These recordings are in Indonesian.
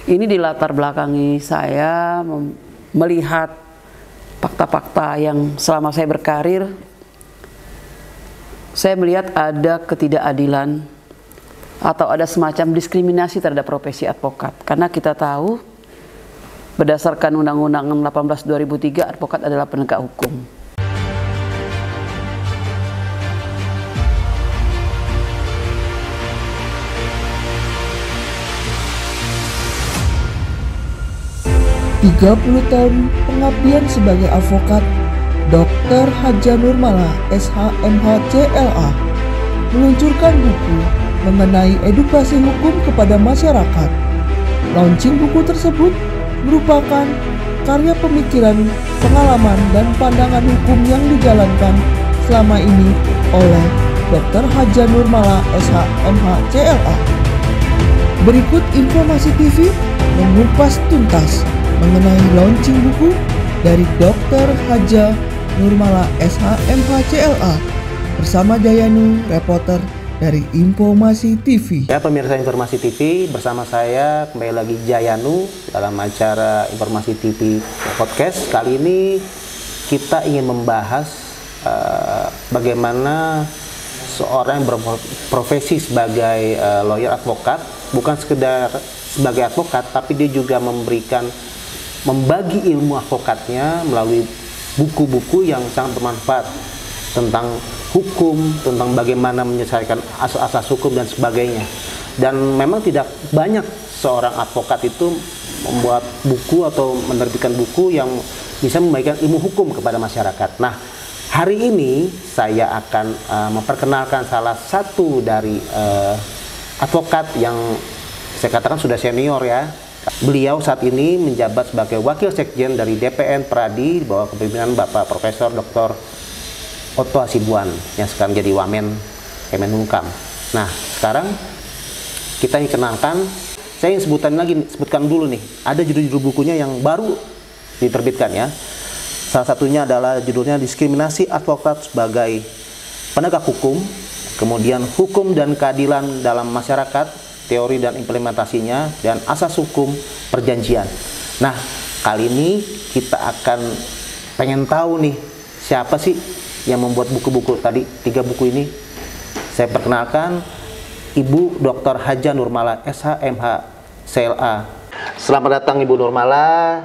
Ini dilatar belakangi saya melihat fakta-fakta yang selama saya berkarir, saya melihat ada ketidakadilan atau ada semacam diskriminasi terhadap profesi advokat. Karena kita tahu berdasarkan Undang-Undang 18 2003, advokat adalah penegak hukum. Tiga 30 tahun pengabdian sebagai advokat, Dr. Hadja Nurmala, SH.MH CLA, meluncurkan buku mengenai edukasi hukum kepada masyarakat. Launching buku tersebut merupakan karya pemikiran, pengalaman, dan pandangan hukum yang dijalankan selama ini oleh Dr. Hadja Nurmala, SH.MH CLA. Berikut informasi TV mengupas tuntas mengenai launching buku dari Dr. Hadja Nurmala, SH.MH CLA bersama Jayanu, reporter dari Informasi TV. Ya, pemirsa Informasi TV, bersama saya kembali lagi Jayanu dalam acara Informasi TV Podcast. Kali ini kita ingin membahas bagaimana seorang yang berprofesi sebagai lawyer advokat, bukan sekedar sebagai advokat, tapi dia juga membagi ilmu advokatnya melalui buku-buku yang sangat bermanfaat tentang hukum, tentang bagaimana menyelesaikan asas-asas hukum dan sebagainya. Dan memang tidak banyak seorang advokat itu membuat buku atau menerbitkan buku yang bisa membagikan ilmu hukum kepada masyarakat. Nah, hari ini saya akan memperkenalkan salah satu dari advokat yang saya katakan sudah senior ya. Beliau saat ini menjabat sebagai Wakil Sekjen dari DPN Pradi di bawah kepemimpinan Bapak Profesor Dr. Otto Hasibuan yang sekarang jadi Wamen Kemenkumham. Nah, sekarang kita ingin kenalkan, saya ingin sebutkan dulu nih, ada judul-judul bukunya yang baru diterbitkan ya. Salah satunya adalah judulnya Diskriminasi Advokat sebagai Penegak Hukum, kemudian Hukum dan Keadilan dalam Masyarakat, Teori dan Implementasinya, dan Asas Hukum Perjanjian. Nah, kali ini kita akan pengen tahu nih, siapa sih yang membuat buku-buku tadi, 3 buku ini. Saya perkenalkan Ibu Dr. Hadja Nurmala, SH.MH CLA. Selamat datang Ibu Nurmala.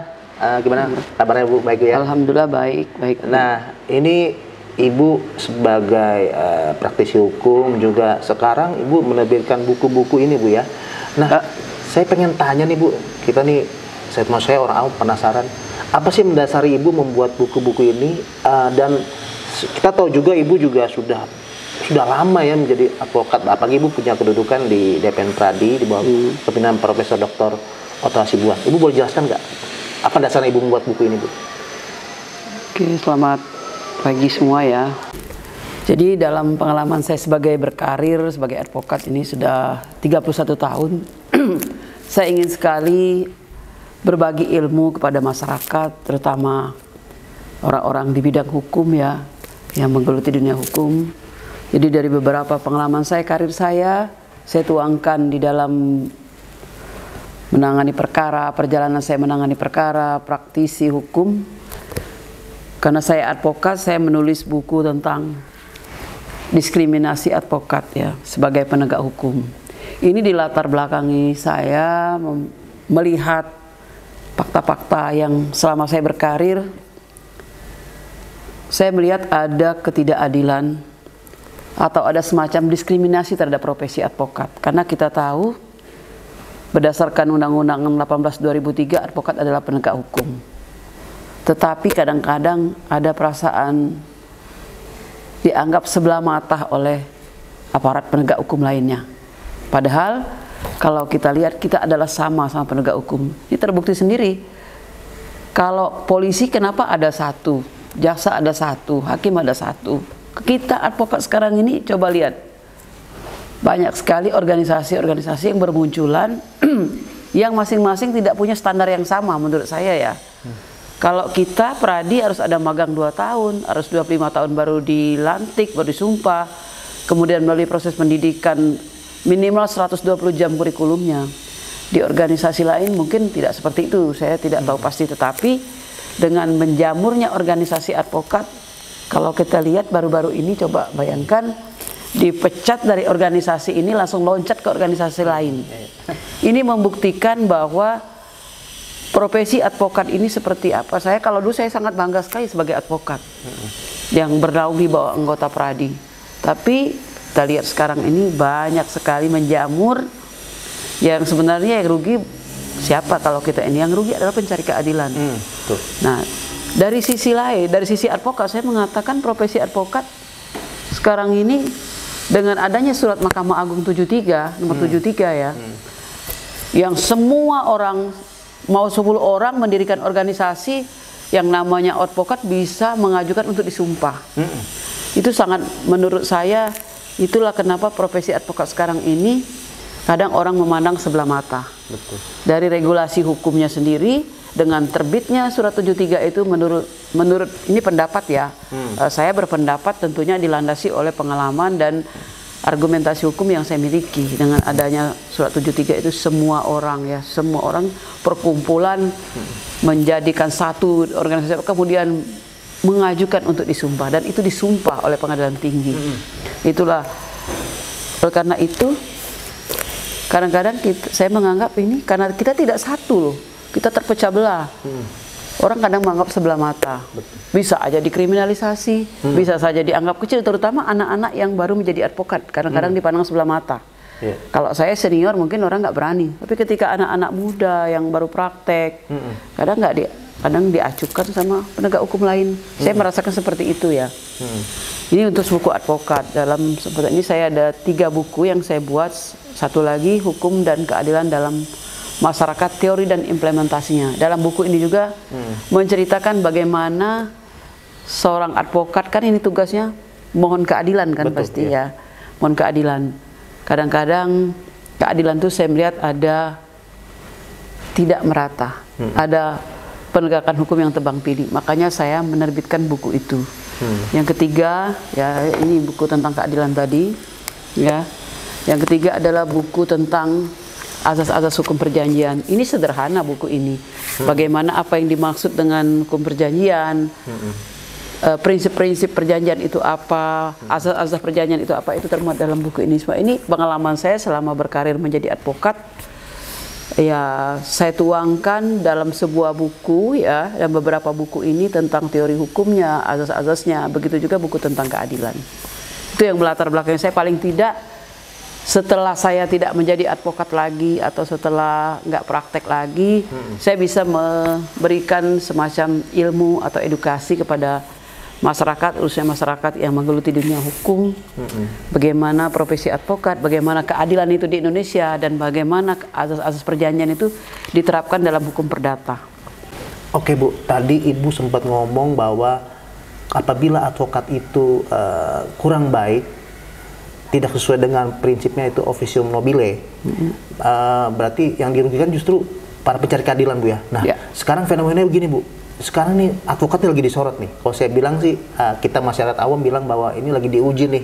Gimana kabarnya Bu? Baik ya? Alhamdulillah baik. Nah, ini Ibu sebagai praktisi hukum juga sekarang Ibu menerbitkan buku-buku ini Bu ya. Nah, saya pengen tanya nih Bu, kita nih, saya orang awam penasaran, apa sih mendasari Ibu membuat buku-buku ini? Dan kita tahu juga Ibu juga sudah lama ya menjadi advokat. Apalagi Ibu punya kedudukan di DPN Pradi di bawah kepemimpinan Profesor Dr. Otto Hasibuan. Ibu boleh jelaskan nggak apa dasarnya Ibu membuat buku ini Bu? Oke, selamat pagi semua ya. Jadi dalam pengalaman saya sebagai berkarir sebagai advokat ini sudah 31 tahun. Saya ingin sekali berbagi ilmu kepada masyarakat, terutama orang-orang di bidang hukum ya, yang menggeluti dunia hukum. Jadi dari beberapa pengalaman saya, karir saya tuangkan di dalam menangani perkara, perjalanan saya menangani perkara, praktisi hukum. Karena saya advokat, saya menulis buku tentang diskriminasi advokat ya, sebagai penegak hukum. Ini dilatar belakangi saya melihat fakta-fakta yang selama saya berkarir, saya melihat ada ketidakadilan atau ada semacam diskriminasi terhadap profesi advokat. Karena kita tahu berdasarkan Undang-Undang 18 2003, advokat adalah penegak hukum. Tetapi kadang-kadang ada perasaan dianggap sebelah mata oleh aparat penegak hukum lainnya. Padahal kalau kita lihat, kita adalah sama penegak hukum. Ini terbukti sendiri. Kalau polisi kenapa ada satu, jaksa ada satu, hakim ada satu. Kita advokat sekarang ini coba lihat, banyak sekali organisasi-organisasi yang bermunculan yang masing-masing tidak punya standar yang sama menurut saya ya. Kalau kita Pradi harus ada magang 2 tahun, harus 25 tahun baru dilantik, baru disumpah, kemudian melalui proses pendidikan minimal 120 jam kurikulumnya. Di organisasi lain mungkin tidak seperti itu, saya tidak tahu pasti, tetapi dengan menjamurnya organisasi advokat, kalau kita lihat baru-baru ini, coba bayangkan dipecat dari organisasi ini langsung loncat ke organisasi lain. Ini membuktikan bahwa profesi advokat ini seperti apa. Kalau dulu saya sangat bangga sekali sebagai advokat yang bernaung di bawah anggota Pradi. Tapi kita lihat sekarang ini banyak sekali menjamur, yang sebenarnya yang rugi siapa kalau kita ini? Yang rugi adalah pencari keadilan. Nah, dari sisi lain, dari sisi advokat, saya mengatakan profesi advokat sekarang ini dengan adanya surat Mahkamah Agung 73, nomor 73 ya, yang semua orang, mau 10 orang mendirikan organisasi yang namanya advokat bisa mengajukan untuk disumpah. Itu sangat, menurut saya, itulah kenapa profesi advokat sekarang ini kadang orang memandang sebelah mata. Betul. Dari regulasi hukumnya sendiri, dengan terbitnya surat 73 itu menurut ini pendapat ya, saya berpendapat tentunya dilandasi oleh pengalaman dan argumentasi hukum yang saya miliki. Dengan adanya surat 73 itu semua orang ya, semua orang perkumpulan menjadikan satu organisasi, kemudian mengajukan untuk disumpah, dan itu disumpah oleh pengadilan tinggi. Itulah, oleh karena itu kadang-kadang saya menganggap ini karena kita tidak satu loh, kita terpecah belah. Orang kadang menganggap sebelah mata. Bisa aja dikriminalisasi, bisa saja dianggap kecil, terutama anak-anak yang baru menjadi advokat. Kadang-kadang dipandang sebelah mata. Kalau saya senior mungkin orang nggak berani, tapi ketika anak-anak muda yang baru praktek, kadang diacukan sama penegak hukum lain. Saya merasakan seperti itu ya. Ini untuk buku advokat. Dalam seperti ini saya ada 3 buku yang saya buat. Satu lagi hukum dan keadilan dalam masyarakat, teori dan implementasinya. Dalam buku ini juga menceritakan bagaimana seorang advokat, kan ini tugasnya mohon keadilan kan. Betul, pasti ya. Mohon keadilan. Kadang-kadang keadilan itu saya melihat ada tidak merata. Ada penegakan hukum yang tebang pilih. Makanya saya menerbitkan buku itu. Yang ketiga ya, ini buku tentang keadilan tadi ya. Yang ketiga adalah buku tentang asas-asas hukum perjanjian. Ini sederhana buku ini. Bagaimana apa yang dimaksud dengan hukum perjanjian, prinsip-prinsip perjanjian itu apa, asas-asas perjanjian itu apa, itu termuat dalam buku ini. Semua ini pengalaman saya selama berkarir menjadi advokat. Ya, saya tuangkan dalam sebuah buku ya, dan beberapa buku ini tentang teori hukumnya, asas-asasnya, begitu juga buku tentang keadilan. Itu yang melatar belakangnya. Saya paling tidak, setelah saya tidak menjadi advokat lagi atau setelah nggak praktek lagi, saya bisa memberikan semacam ilmu atau edukasi kepada masyarakat, khususnya masyarakat yang menggeluti dunia hukum, bagaimana profesi advokat, bagaimana keadilan itu di Indonesia, dan bagaimana asas-asas perjanjian itu diterapkan dalam hukum perdata. Oke Bu, tadi Ibu sempat ngomong bahwa apabila advokat itu kurang baik, tidak sesuai dengan prinsipnya itu officium nobile, berarti yang dirugikan justru para pencari keadilan Bu ya. Nah, sekarang fenomenanya begini Bu, sekarang nih advokatnya lagi disorot nih. Kalau saya bilang sih, kita masyarakat awam bilang bahwa ini lagi diuji nih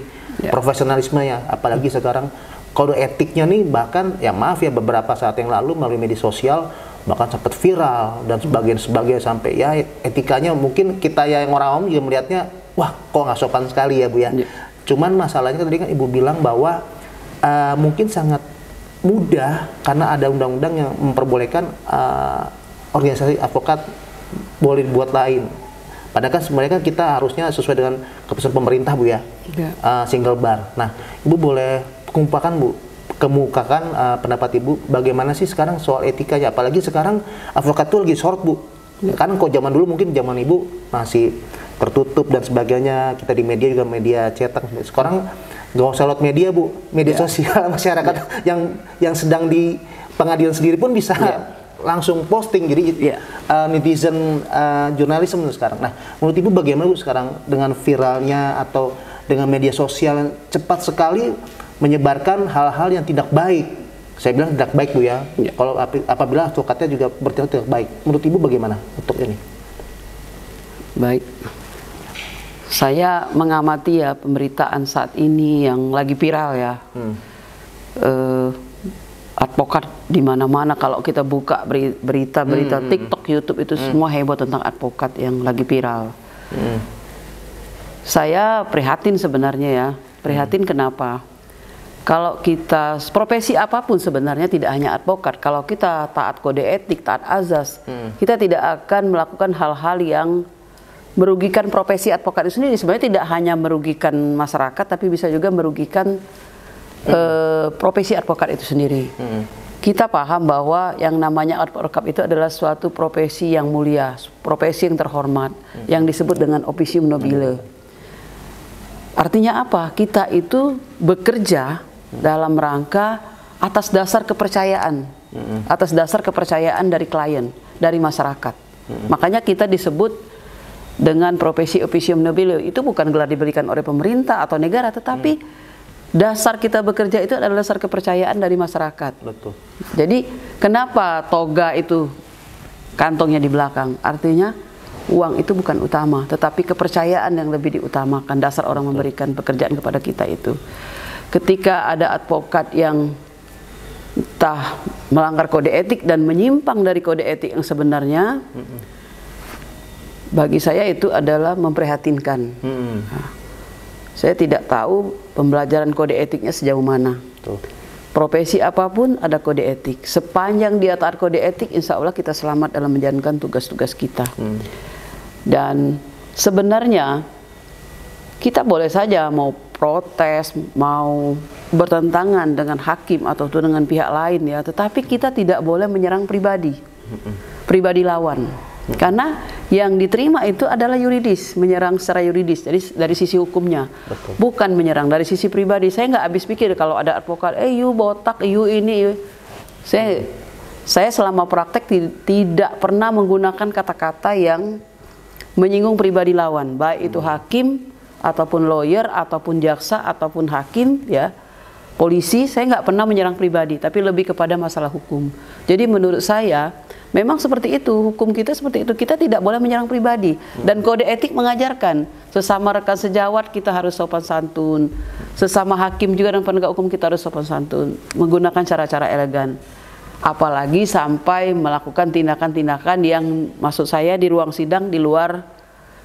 profesionalismenya, apalagi sekarang kode etiknya nih, bahkan ya maaf ya, beberapa saat yang lalu melalui media sosial bahkan sempat viral dan sebagian sampai ya etikanya mungkin kita ya yang orang awam juga melihatnya, wah kok nggak sopan sekali ya Bu ya. Cuman masalahnya tadi kan Ibu bilang bahwa mungkin sangat mudah karena ada undang-undang yang memperbolehkan organisasi advokat boleh dibuat lain. Padahal kan sebenarnya kita harusnya sesuai dengan keputusan pemerintah Bu ya, single bar. Nah, Ibu boleh kemukakan pendapat Ibu bagaimana sih sekarang soal etikanya, apalagi sekarang advokat itu lagi sorot Bu. Kan kok zaman dulu mungkin zaman Ibu masih tertutup dan sebagainya, kita di media juga media cetak. Sekarang gak usah lewat media Bu, media sosial masyarakat yang sedang di pengadilan sendiri pun bisa langsung posting, jadi netizen jurnalisme sekarang. Nah, menurut Ibu bagaimana Bu sekarang dengan viralnya atau dengan media sosial yang cepat sekali menyebarkan hal-hal yang tidak baik? Saya bilang tidak baik Bu ya. Kalau apabila advokatnya juga bertindak tidak baik, menurut Ibu bagaimana untuk ini? Baik, saya mengamati ya pemberitaan saat ini yang lagi viral ya, advokat di mana-mana kalau kita buka berita-berita TikTok, YouTube itu semua heboh tentang advokat yang lagi viral. Saya prihatin sebenarnya ya. Prihatin kenapa? Kalau kita profesi apapun sebenarnya tidak hanya advokat. Kalau kita taat kode etik, taat azas, kita tidak akan melakukan hal-hal yang merugikan profesi advokat itu sendiri. Sebenarnya tidak hanya merugikan masyarakat, tapi bisa juga merugikan profesi advokat itu sendiri. Kita paham bahwa yang namanya advokat itu adalah suatu profesi yang mulia, profesi yang terhormat, yang disebut dengan officium nobile. Artinya apa? Kita itu bekerja dalam rangka atas dasar kepercayaan, atas dasar kepercayaan dari klien, dari masyarakat. Makanya kita disebut dengan profesi officium nobile. Itu bukan gelar diberikan oleh pemerintah atau negara, tetapi dasar kita bekerja itu adalah dasar kepercayaan dari masyarakat. Betul. Jadi kenapa toga itu kantongnya di belakang? Artinya uang itu bukan utama, tetapi kepercayaan yang lebih diutamakan. Dasar orang memberikan pekerjaan kepada kita itu. Ketika ada advokat yang entah melanggar kode etik dan menyimpang dari kode etik yang sebenarnya, bagi saya itu adalah memprihatinkan. Nah, saya tidak tahu pembelajaran kode etiknya sejauh mana. Profesi apapun ada kode etik. Sepanjang dia taat kode etik, insya Allah kita selamat dalam menjalankan tugas-tugas kita. Dan sebenarnya kita boleh saja mau protes, mau bertentangan dengan hakim atau dengan pihak lain ya, tetapi kita tidak boleh menyerang pribadi, pribadi lawan. Karena yang diterima itu adalah yuridis, menyerang secara yuridis, jadi dari sisi hukumnya. Bukan menyerang dari sisi pribadi. Saya nggak habis pikir kalau ada advokat, you botak, you ini. Saya selama praktek tidak pernah menggunakan kata-kata yang menyinggung pribadi lawan, baik itu hakim ataupun lawyer ataupun jaksa ataupun hakim ya, polisi. Saya nggak pernah menyerang pribadi, tapi lebih kepada masalah hukum. Jadi menurut saya memang seperti itu, hukum kita seperti itu. Kita tidak boleh menyerang pribadi. Dan kode etik mengajarkan sesama rekan sejawat kita harus sopan santun, sesama hakim juga dan penegak hukum kita harus sopan santun, menggunakan cara-cara elegan. Apalagi sampai melakukan tindakan-tindakan yang maksud saya di ruang sidang di luar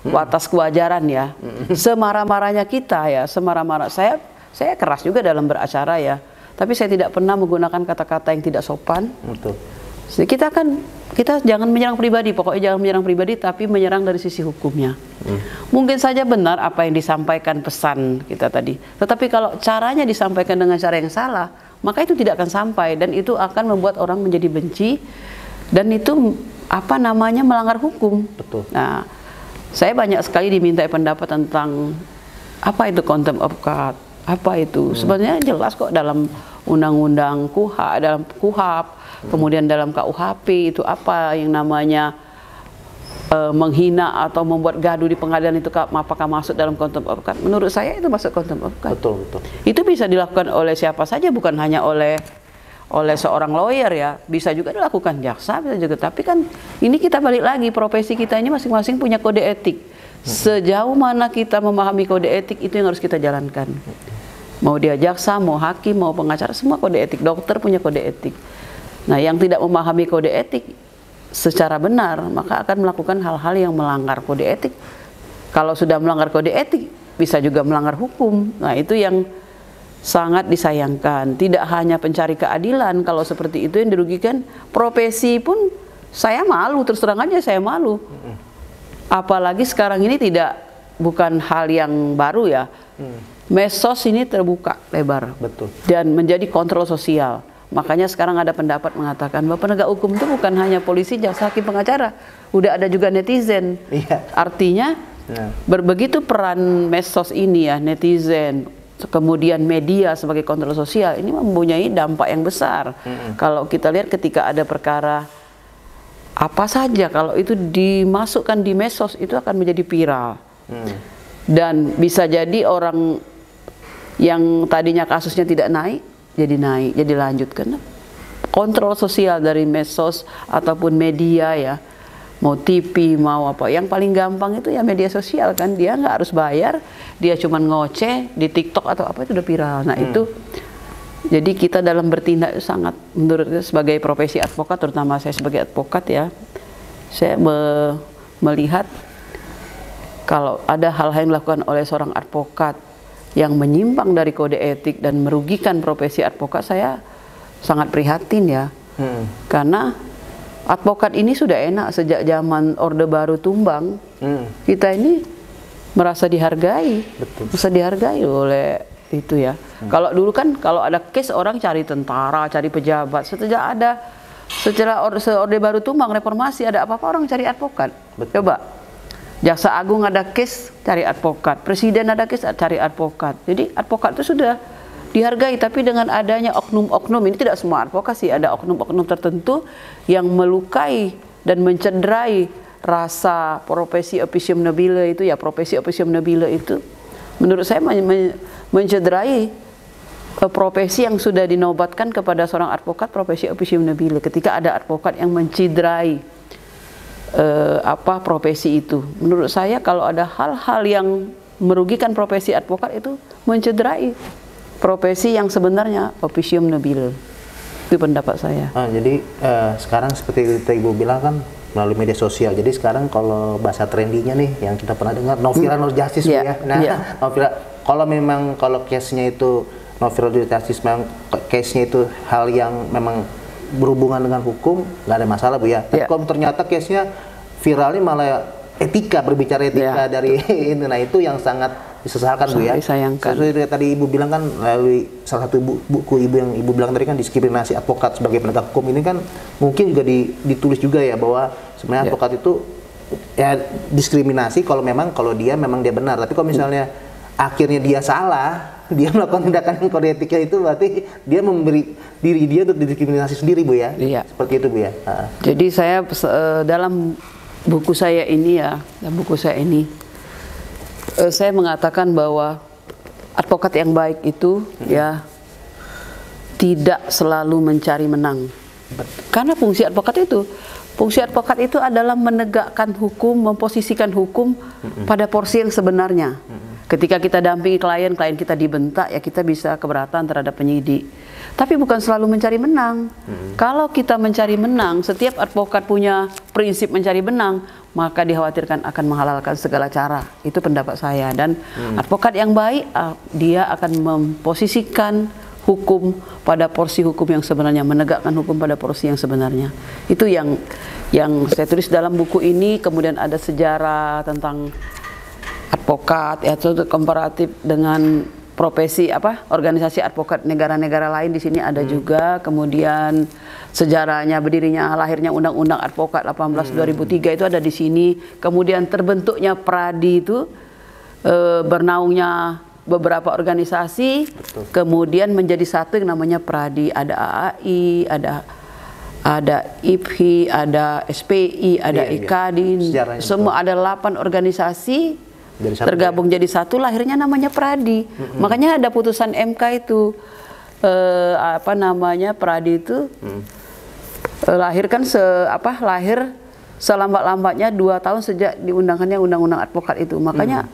batas kewajaran ya. Semarah-marahnya kita ya, semarah-marah. Saya keras juga dalam beracara ya, tapi saya tidak pernah menggunakan kata-kata yang tidak sopan. Betul. Kita jangan menyerang pribadi, pokoknya jangan menyerang pribadi, tapi menyerang dari sisi hukumnya. Mungkin saja benar apa yang disampaikan pesan kita tadi, tetapi kalau caranya disampaikan dengan cara yang salah, maka itu tidak akan sampai dan itu akan membuat orang menjadi benci dan itu apa namanya melanggar hukum. Betul. Nah, saya banyak sekali dimintai pendapat tentang apa itu contempt of court, apa itu. Sebenarnya jelas kok dalam undang-undang dalam KUHP, kemudian dalam KUHP itu apa yang namanya menghina atau membuat gaduh di pengadilan itu apakah masuk dalam contempt of court? Menurut saya itu masuk contempt of court. Betul, betul. Itu bisa dilakukan oleh siapa saja, bukan hanya oleh seorang lawyer ya, bisa juga dilakukan jaksa, bisa juga. Tapi kan ini kita balik lagi, profesi kita ini masing-masing punya kode etik. Sejauh mana kita memahami kode etik itu yang harus kita jalankan. Mau dia jaksa, mau hakim, mau pengacara, semua kode etik. Dokter punya kode etik. Nah, yang tidak memahami kode etik secara benar, maka akan melakukan hal-hal yang melanggar kode etik. Kalau sudah melanggar kode etik, bisa juga melanggar hukum. Nah, itu yang sangat disayangkan. Tidak hanya pencari keadilan, kalau seperti itu yang dirugikan profesi pun saya malu, terus terang aja saya malu. Apalagi sekarang ini bukan hal yang baru ya. Medsos ini terbuka lebar. Betul. Dan menjadi kontrol sosial. Makanya sekarang ada pendapat mengatakan bahwa penegak hukum itu bukan hanya polisi, jaksa, hakim, pengacara, udah ada juga netizen. Iya. Artinya berbegitu peran medsos ini ya, netizen, kemudian media sebagai kontrol sosial ini mempunyai dampak yang besar. Kalau kita lihat ketika ada perkara apa saja, kalau itu dimasukkan di medsos itu akan menjadi viral. Dan bisa jadi orang yang tadinya kasusnya tidak naik, jadi naik, jadi lanjut. Karena kontrol sosial dari medsos ataupun media ya, mau TV, mau apa, yang paling gampang itu ya media sosial kan, dia nggak harus bayar, dia cuman ngoceh di TikTok atau apa itu udah viral. Nah itu Jadi kita dalam bertindak sangat, menurut saya sebagai profesi advokat, terutama saya sebagai advokat ya, saya melihat kalau ada hal-hal yang dilakukan oleh seorang advokat yang menyimpang dari kode etik dan merugikan profesi advokat, saya sangat prihatin ya. Karena advokat ini sudah enak sejak zaman Orde Baru tumbang. Kita ini merasa dihargai, merasa dihargai oleh itu ya. Kalau dulu kan kalau ada case orang cari tentara, cari pejabat. Setelah Orde Baru tumbang, reformasi, ada apa-apa orang cari advokat. Coba. Jaksa Agung ada case, cari advokat. Presiden ada case, cari advokat. Jadi advokat itu sudah dihargai, tapi dengan adanya oknum-oknum, ini tidak semua advokasi, ada oknum-oknum tertentu yang melukai dan mencederai rasa profesi officium nobile itu ya, profesi officium nobile itu menurut saya mencederai profesi yang sudah dinobatkan kepada seorang advokat, profesi officium nobile. Ketika ada advokat yang mencederai profesi itu, menurut saya kalau ada hal-hal yang merugikan profesi advokat itu mencederai profesi yang sebenarnya officium nobile. Itu pendapat saya. Jadi sekarang seperti Ibu bilang kan melalui media sosial. Jadi sekarang kalau bahasa trendinya nih yang kita pernah dengar, no viral no justice ya. Nah, no viral, kalau case-nya itu no viral no justice, memang case-nya itu hal yang memang berhubungan dengan hukum, nggak ada masalah Bu ya. Tapi kalau ternyata case-nya viralnya malah etika, berbicara etika dari ini, nah itu yang sangat disesalkan Bu ya. Disayangkan. Seperti tadi Ibu bilang kan melalui salah satu buku Ibu yang Ibu bilang tadi kan, diskriminasi advokat sebagai penegak hukum, ini kan mungkin juga ditulis juga ya bahwa sebenarnya advokat itu ya diskriminasi kalau dia memang dia benar. Tapi kalau misalnya akhirnya dia salah, dia melakukan tindakan yang kode etika, itu berarti dia memberi diri dia untuk didiskriminasi sendiri Bu ya. Iya. Seperti itu Bu ya. Jadi saya dalam buku saya ini saya mengatakan bahwa advokat yang baik itu ya tidak selalu mencari menang. Karena fungsi advokat itu adalah menegakkan hukum, memposisikan hukum pada porsi yang sebenarnya. Ketika kita dampingi klien kita dibentak, ya kita bisa keberatan terhadap penyidik. Tapi bukan selalu mencari menang. Kalau kita mencari menang, setiap advokat punya prinsip mencari menang, maka dikhawatirkan akan menghalalkan segala cara. Itu pendapat saya. Dan advokat yang baik, dia akan memposisikan hukum pada porsi hukum yang sebenarnya, menegakkan hukum pada porsi yang sebenarnya. Itu yang saya tulis dalam buku ini. Kemudian ada sejarah tentang advokat, ya, itu komparatif dengan profesi organisasi advokat negara-negara lain, di sini ada juga. Kemudian sejarahnya berdirinya, lahirnya Undang-Undang Advokat 18/2003 itu ada di sini. Kemudian terbentuknya Pradi itu bernaungnya beberapa organisasi, kemudian menjadi satu yang namanya Pradi. Ada AAI, ada IPHI, ada SPI, ada IKADIN, semua ada 8 organisasi tergabung jadi satu, lahirnya namanya Pradi. Makanya ada putusan MK itu Pradi itu lahir selambat-lambatnya 2 tahun sejak diundangkannya Undang-Undang Advokat itu. Makanya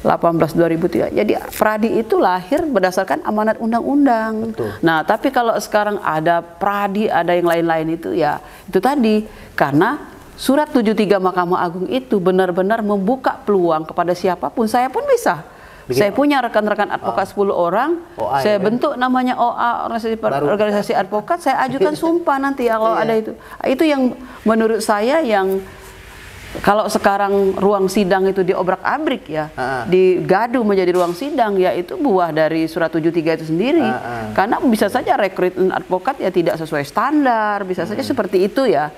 18/2003. Jadi Pradi itu lahir berdasarkan amanat undang-undang. Nah, tapi kalau sekarang ada Pradi, ada yang lain-lain itu ya itu tadi, karena Surat 73 Mahkamah Agung itu benar-benar membuka peluang kepada siapapun. Saya pun bisa. Saya punya rekan-rekan advokat 10 orang. Saya bentuk namanya OA, organisasi advokat. Saya ajukan sumpah nanti ya kalau ada itu. Itu yang menurut saya yang kalau sekarang ruang sidang itu diobrak-abrik ya, digadu menjadi ruang sidang, ya itu buah dari Surat 73 itu sendiri. Karena bisa saja rekrutmen advokat ya tidak sesuai standar, bisa saja seperti itu ya.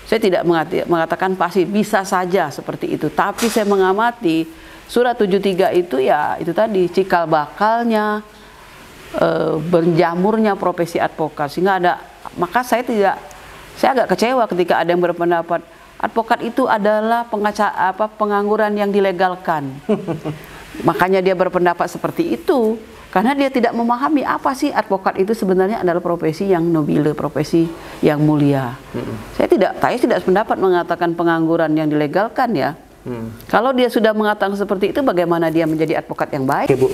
Saya tidak mengatakan pasti, bisa saja seperti itu. Tapi saya mengamati Surat 73 itu ya itu tadi cikal bakalnya berjamurnya profesi advokat, sehingga maka saya agak kecewa ketika ada yang berpendapat advokat itu adalah pengangguran yang dilegalkan. Makanya dia berpendapat seperti itu. Karena dia tidak memahami apa sih advokat itu sebenarnya adalah profesi yang nobile, profesi yang mulia. Saya tidak sependapat mengatakan pengangguran yang dilegalkan ya. Kalau dia sudah mengatakan seperti itu, bagaimana dia menjadi advokat yang baik? Oke Bu,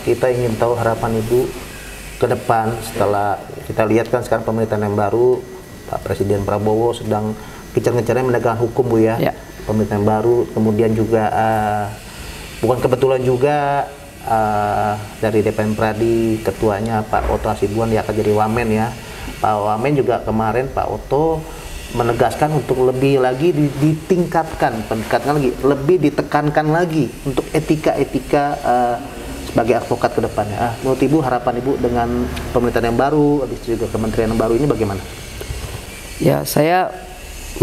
kita ingin tahu harapan Ibu ke depan setelah kita lihat kan sekarang pemerintahan yang baru, Pak Presiden Prabowo sedang gencar-gencarnya menegakkan hukum, Bu ya. Pemerintahan baru, kemudian juga bukan kebetulan juga dari DPM Pradi ketuanya Pak Oto Hasibuan dia akan jadi wamen ya. Pak Wamen juga kemarin Pak Oto menegaskan untuk lebih lagi ditingkatkan, lagi, lebih ditekankan lagi untuk etika-etika sebagai advokat ke depannya. Menurut Ibu, harapan Ibu dengan pemerintahan yang baru, habis juga kementerian yang baru ini bagaimana? Ya, saya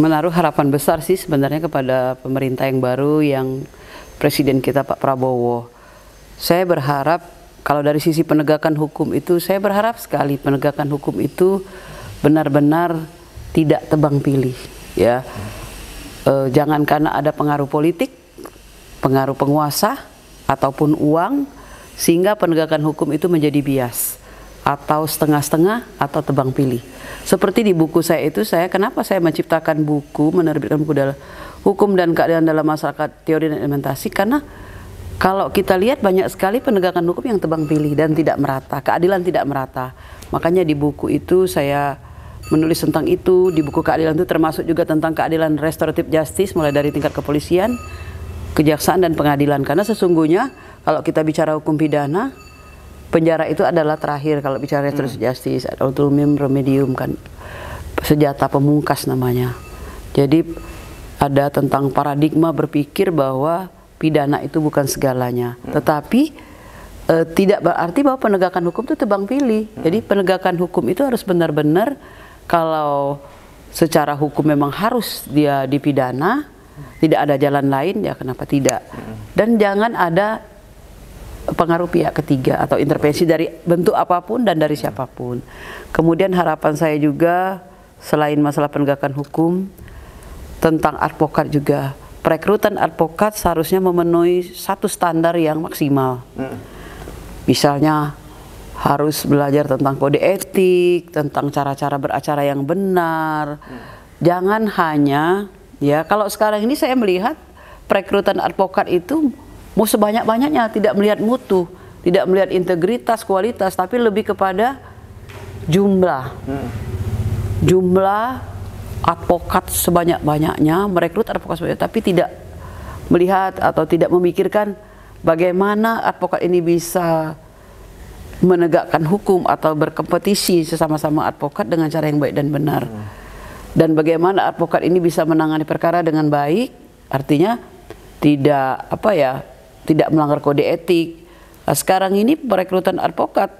menaruh harapan besar sih sebenarnya kepada pemerintah yang baru, yang Presiden kita Pak Prabowo. Saya berharap kalau dari sisi penegakan hukum itu, saya berharap sekali penegakan hukum itu benar-benar tidak tebang pilih, ya. Jangan karena ada pengaruh politik, pengaruh penguasa ataupun uang, sehingga penegakan hukum itu menjadi bias atau setengah-setengah atau tebang pilih. Seperti di buku saya itu, kenapa saya menciptakan buku, menerbitkan buku dalam hukum dan keadilan dalam masyarakat, teori dan implementasi, karena kalau kita lihat banyak sekali penegakan hukum yang tebang pilih dan tidak merata, keadilan tidak merata. Makanya di buku itu saya menulis tentang itu. Di buku keadilan itu termasuk juga tentang keadilan restoratif justice, mulai dari tingkat kepolisian, kejaksaan dan pengadilan. Karena sesungguhnya kalau kita bicara hukum pidana, penjara itu adalah terakhir. Kalau bicara restoratif justice, ultimum remedium kan, senjata pemungkas namanya. Jadi ada tentang paradigma berpikir bahwa pidana itu bukan segalanya, tetapi tidak berarti bahwa penegakan hukum itu tebang pilih. Jadi penegakan hukum itu harus benar-benar, kalau secara hukum memang harus dia dipidana, tidak ada jalan lain, ya kenapa tidak. Dan jangan ada pengaruh pihak ketiga atau intervensi dari bentuk apapun dan dari siapapun. Kemudian harapan saya juga selain masalah penegakan hukum, tentang advokat juga. Perekrutan advokat seharusnya memenuhi satu standar yang maksimal. Misalnya harus belajar tentang kode etik, tentang cara-cara beracara yang benar. Jangan hanya, ya kalau sekarang ini saya melihat perekrutan advokat itu mau sebanyak-banyaknya, tidak melihat mutu, tidak melihat integritas, kualitas, tapi lebih kepada jumlah. Jumlah advokat sebanyak-banyaknya, merekrut advokat sebanyak, tapi tidak melihat atau tidak memikirkan bagaimana advokat ini bisa menegakkan hukum atau berkompetisi sesama-sama advokat dengan cara yang baik dan benar. Dan bagaimana advokat ini bisa menangani perkara dengan baik, artinya tidak tidak melanggar kode etik. Nah, sekarang ini perekrutan advokat,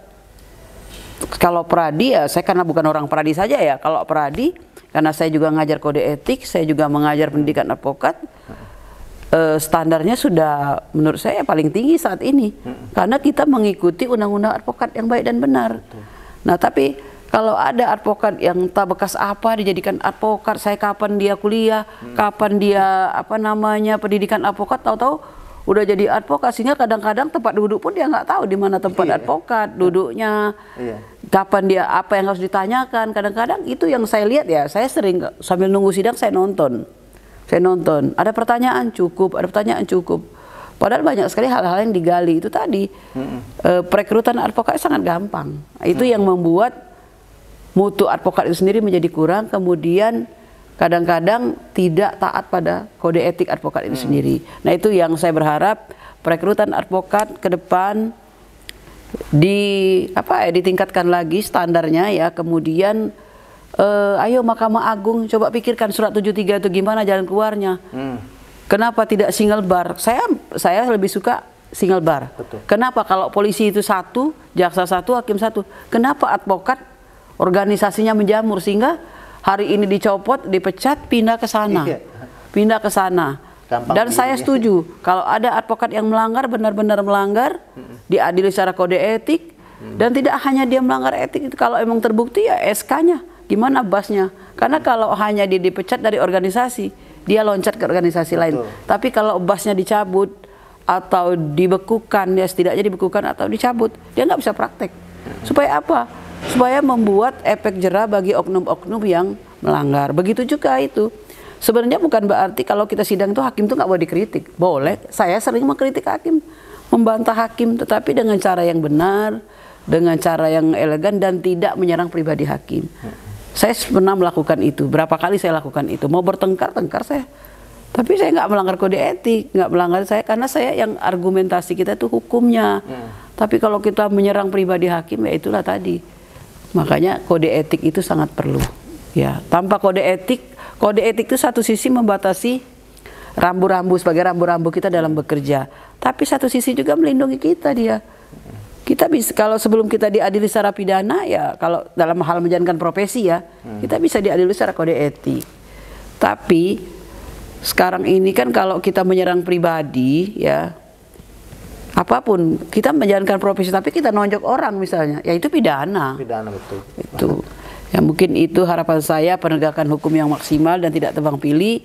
kalau Pradi ya, saya karena bukan orang Pradi saja ya, kalau Pradi karena saya juga ngajar kode etik, saya juga mengajar pendidikan advokat, standarnya sudah menurut saya paling tinggi saat ini. Karena kita mengikuti undang-undang advokat yang baik dan benar. Nah tapi kalau ada advokat yang tak bekas apa dijadikan advokat, saya kapan dia kuliah, kapan dia pendidikan advokat, tahu-tahu udah jadi advokasinya, kadang-kadang tempat duduk pun dia nggak tahu di mana tempat advokat duduknya, kapan dia apa yang harus ditanyakan. Kadang-kadang itu yang saya lihat ya, saya sering sambil nunggu sidang saya nonton, ada pertanyaan cukup, padahal banyak sekali hal-hal yang digali. Itu tadi perekrutan advokat sangat gampang. Itu yang membuat mutu advokat itu sendiri menjadi kurang, kemudian kadang-kadang tidak taat pada kode etik advokat itu sendiri. Nah itu yang saya berharap perekrutan advokat ke depan ditingkatkan lagi standarnya ya. Kemudian ayo Mahkamah Agung coba pikirkan surat 73 itu gimana jalan keluarnya. Kenapa tidak single bar? Saya lebih suka single bar. Betul. Kenapa kalau polisi itu satu, jaksa satu, hakim satu? Kenapa advokat organisasinya menjamur sehingga hari ini dicopot, dipecat, pindah ke sana, pindah ke sana. Dan saya setuju kalau ada advokat yang melanggar, benar-benar melanggar, diadili secara kode etik, dan tidak hanya dia melanggar etik itu, kalau emang terbukti ya SK-nya, gimana basnya? Karena kalau hanya dia dipecat dari organisasi, dia loncat ke organisasi lain. Tapi kalau basnya dicabut atau dibekukan, ya setidaknya dibekukan atau dicabut, dia nggak bisa praktek. Supaya apa? Supaya membuat efek jera bagi oknum-oknum yang melanggar. Begitu juga itu. Sebenarnya bukan berarti kalau kita sidang itu hakim itu nggak boleh dikritik. Boleh. Saya sering mengkritik hakim, membantah hakim, tetapi dengan cara yang benar, dengan cara yang elegan dan tidak menyerang pribadi hakim. Saya pernah melakukan itu, berapa kali saya lakukan itu. Mau bertengkar saya, tapi saya nggak melanggar kode etik, nggak melanggar saya, karena saya yang argumentasi kita itu hukumnya. Tapi kalau kita menyerang pribadi hakim, ya itulah tadi. Makanya kode etik itu sangat perlu. Ya, tanpa kode etik itu satu sisi membatasi rambu-rambu sebagai rambu-rambu kita dalam bekerja, tapi satu sisi juga melindungi kita dia. Kita bisa, kalau sebelum kita diadili secara pidana, ya kalau dalam hal menjalankan profesi ya, kita bisa diadili secara kode etik. Tapi sekarang ini kan kalau kita menyerang pribadi ya, apapun kita menjalankan profesi tapi kita nonjok orang misalnya, ya itu pidana. Pidana, betul. Itu. Ya mungkin itu harapan saya, penegakan hukum yang maksimal dan tidak tebang pilih.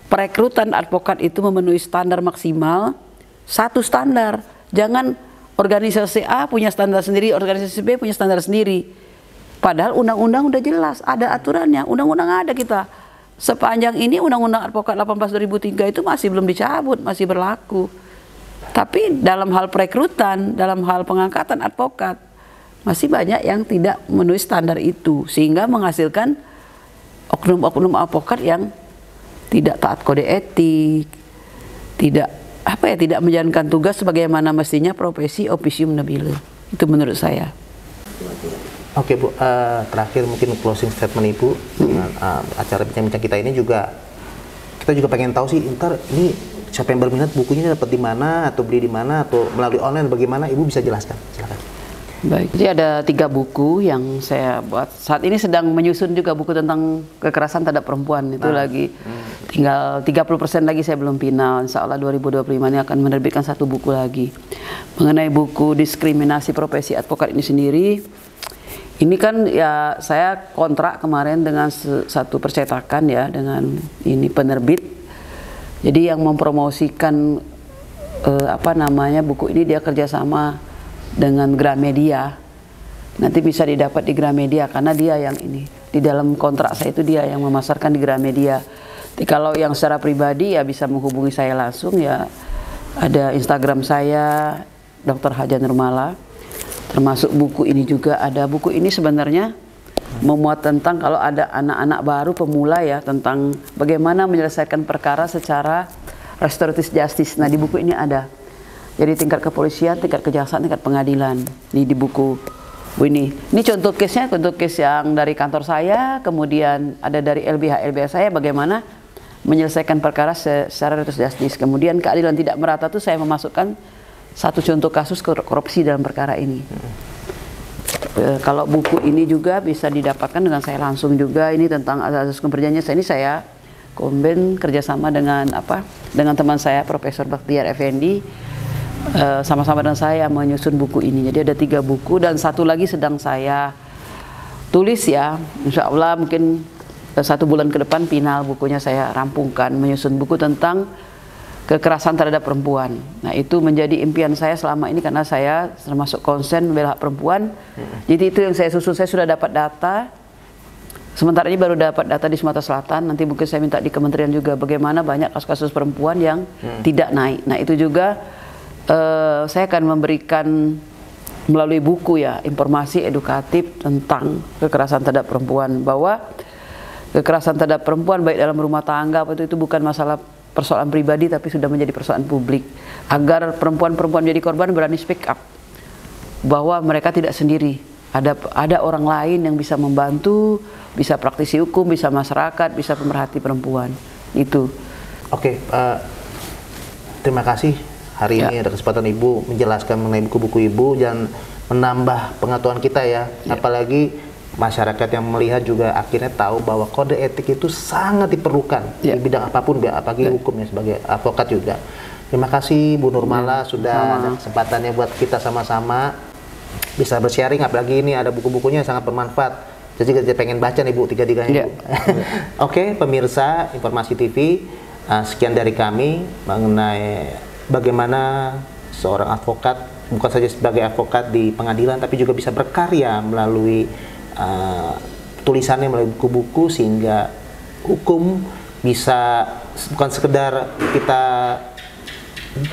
Perekrutan advokat itu memenuhi standar maksimal, satu standar. Jangan organisasi A punya standar sendiri, organisasi B punya standar sendiri. Padahal undang-undang udah jelas, ada aturannya, undang-undang ada kita. Sepanjang ini undang-undang advokat 18/2003 itu masih belum dicabut, masih berlaku. Tapi dalam hal perekrutan, dalam hal pengangkatan advokat, masih banyak yang tidak memenuhi standar itu, sehingga menghasilkan oknum-oknum advokat yang tidak taat kode etik, tidak menjalankan tugas sebagaimana mestinya profesi officium nobile. Itu menurut saya. Oke Bu, terakhir mungkin closing statement Ibu dengan acara bincang-bincang kita ini juga, kita juga pengen tahu sih, ntar ini siapa yang berminat bukunya dapat di mana, atau beli di mana, atau melalui online bagaimana, Ibu bisa jelaskan, silakan. Baik, jadi ada 3 buku yang saya buat. Saat ini sedang menyusun juga buku tentang kekerasan terhadap perempuan. Itu lagi tinggal 30% lagi, saya belum final. Insya Allah 2025 ini akan menerbitkan 1 buku lagi. Mengenai buku diskriminasi profesi advokat ini sendiri, ini kan ya saya kontrak kemarin dengan satu percetakan ya, dengan ini penerbit. Jadi yang mempromosikan buku ini dia kerjasama dengan Gramedia. Nanti bisa didapat di Gramedia karena dia yang ini. Di dalam kontrak saya itu dia yang memasarkan di Gramedia. Jadi kalau yang secara pribadi ya bisa menghubungi saya langsung ya. Ada Instagram saya Dr. Haja Nurmala. Termasuk buku ini juga ada. Buku ini sebenarnya memuat tentang kalau ada anak-anak baru pemula ya, tentang bagaimana menyelesaikan perkara secara restoratif justice. Nah, di buku ini ada. Jadi tingkat kepolisian, tingkat kejaksaan, tingkat pengadilan. Di buku ini. Ini contoh case-nya, contoh case yang dari kantor saya, kemudian ada dari LBH saya bagaimana menyelesaikan perkara secara restoratif justice. Kemudian keadilan tidak merata itu saya memasukkan satu contoh kasus korupsi dalam perkara ini. Kalau buku ini juga bisa didapatkan dengan saya langsung juga, ini tentang asas perjanjian. Ini saya komben kerjasama dengan teman saya Profesor Bakhtiar Effendi, sama-sama dengan saya menyusun buku ini. Jadi ada 3 buku dan 1 lagi sedang saya tulis ya. Insya Allah mungkin 1 bulan ke depan final bukunya saya rampungkan, menyusun buku tentang kekerasan terhadap perempuan. Nah, itu menjadi impian saya selama ini karena saya termasuk konsen membela hak perempuan. Jadi itu yang saya susun. Saya sudah dapat data. Sementara ini baru dapat data di Sumatera Selatan. Nanti mungkin saya minta di kementerian juga bagaimana banyak kasus-kasus perempuan yang tidak naik. Nah, itu juga saya akan memberikan melalui buku ya informasi edukatif tentang kekerasan terhadap perempuan, bahwa kekerasan terhadap perempuan baik dalam rumah tangga itu bukan masalah persoalan pribadi tapi sudah menjadi persoalan publik, agar perempuan-perempuan menjadi korban berani speak up bahwa mereka tidak sendiri, ada orang lain yang bisa membantu, bisa praktisi hukum, bisa masyarakat, bisa pemerhati perempuan. Itu. Oke, terima kasih. Hari ini ada kesempatan Ibu menjelaskan mengenai buku-buku Ibu dan menambah pengetahuan kita ya. Apalagi masyarakat yang melihat juga akhirnya tahu bahwa kode etik itu sangat diperlukan di bidang apapun, apalagi hukumnya sebagai advokat juga. Terima kasih Bu Nurmala sudah ada kesempatannya buat kita sama-sama bisa bersharing, apalagi ini ada buku-bukunya sangat bermanfaat. Jadi kita pengen baca nih Bu, 3-tiganya. Oke, pemirsa Informasi TV, sekian dari kami mengenai bagaimana seorang advokat bukan saja sebagai advokat di pengadilan tapi juga bisa berkarya melalui tulisannya, melalui buku-buku, sehingga hukum bisa bukan sekedar kita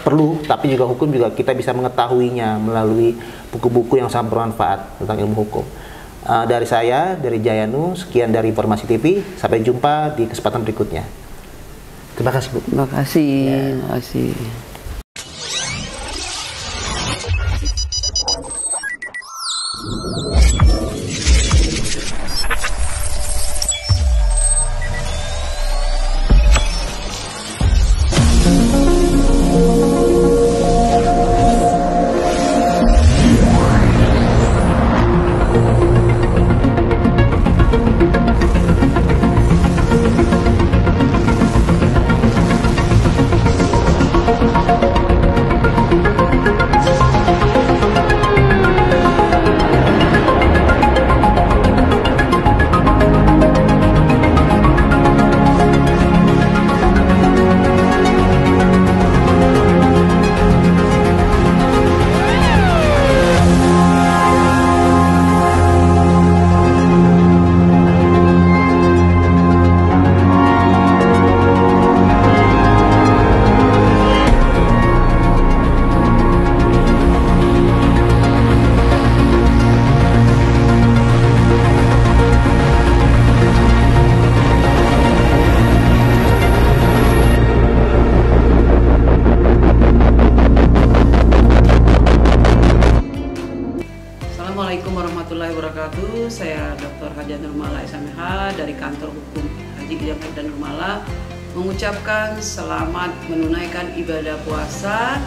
perlu, tapi juga hukum juga kita bisa mengetahuinya melalui buku-buku yang sangat bermanfaat tentang ilmu hukum. Dari saya, dari Jayanu, sekian dari Informasi TV. Sampai jumpa di kesempatan berikutnya. Terima kasih, Bu. Terima kasih. Terima kasih. Assalamualaikum warahmatullahi wabarakatuh. Saya Dr. Hadja Nurmala SMH dari Kantor Hukum Haji Idam dan Nurmala mengucapkan selamat menunaikan ibadah puasa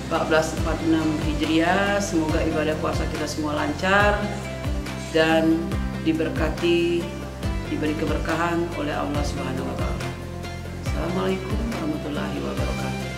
1446 Hijriah. Semoga ibadah puasa kita semua lancar dan diberkati, diberi keberkahan oleh Allah Subhanahu wa taala. Assalamualaikum warahmatullahi wabarakatuh.